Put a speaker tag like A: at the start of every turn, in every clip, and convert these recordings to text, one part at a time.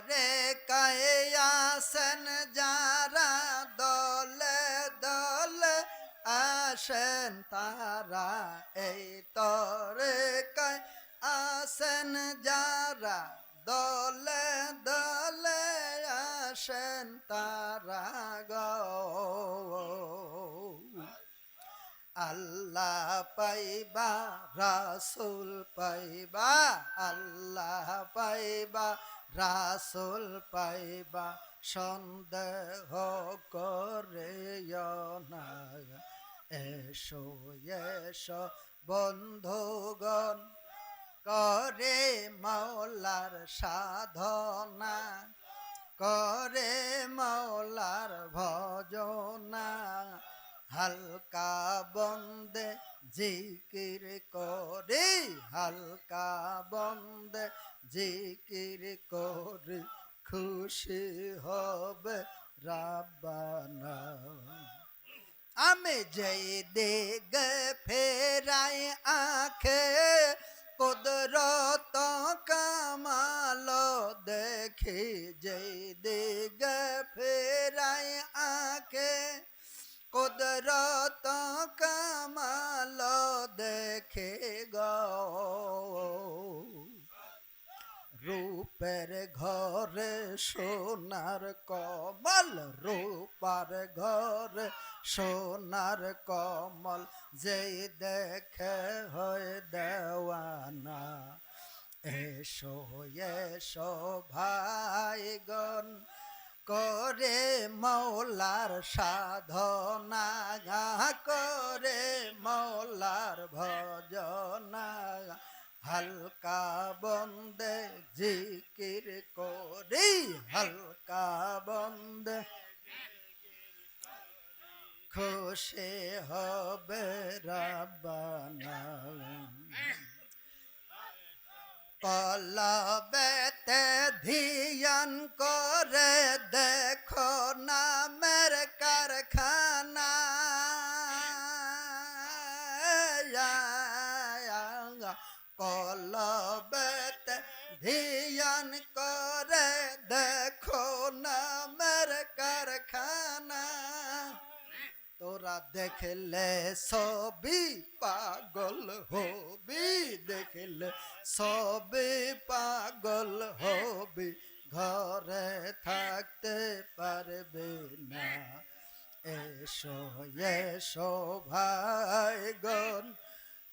A: তরে কায়াসেন যারা দলে দলে আসেন তারা এই তরে কায়াসেন যারা দলে দলে আসেন তারা গো আল্লাহ পাইবা রাসূল পাইবা আল্লাহ পাইবা রাসূল পাইবা সন্দেহ করিও না এসো এসো বন্ধুগণ করে মাওলার সাধনা করে মাওলার ভজনা হালকা বন্দে জিকির করে হালকা বন্দে জিকির করে খুশি হবে রাব্বানা আমি যেই দিকে ফেরাই আঁখে কুদরত কামাল দেখি যেই দিকে ফেরাই আঁখে কুদরত কামাল দেখে গো রূপের ঘরে সোনার কমল রূপার ঘরে সোনার কমল যেই দেখে হয় দেওয়ানা এসো এসো ভাইগণ করে মাওলার সাধনা করে মাওলার ভজনা হালকা বন্দে জিকির করি হালকা বন্দে খুশি হবে রাব্বানা কলবেতে ধিয়ান করে দেখো নামের কারখানা কলবেতে ধিয়ান করে দেখো নামের কারখানা তোরা দেখলে সবই পাগল হবি দেখলে সবে পাগল হবি ঘরে থাকতে পারবে না এসো এসো ভাইগণ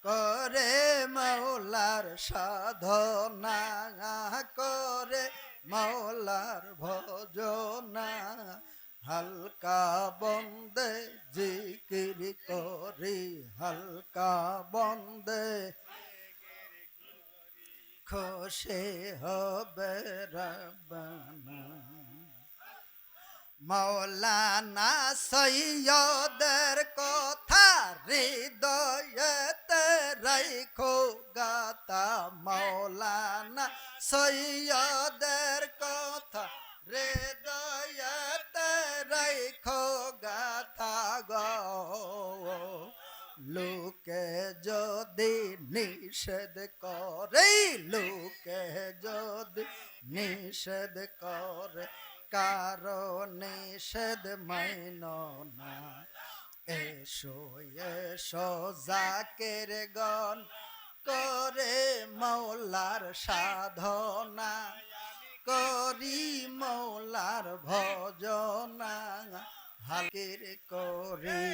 A: করে মাওলার সাধনা করে মাওলার ভজনা হালকা বন্দে জিকির করি হালকা বন্দে খুশি হবে রাব্বানা মাওলানা সৈয়দের কথা হৃদয়েতে রাখো গাতা মাওলানা সৈয়দের কথা হৃদয়েতে রাখো গাথা গো লোকে যদি নিষেধ করে লোকে যদি নিষেধ করে কারো নিষেধ মাইন না এসো এসো জাকের গণ করে মাওলার সাধনা করি মাওলার ভজনা হালকির করি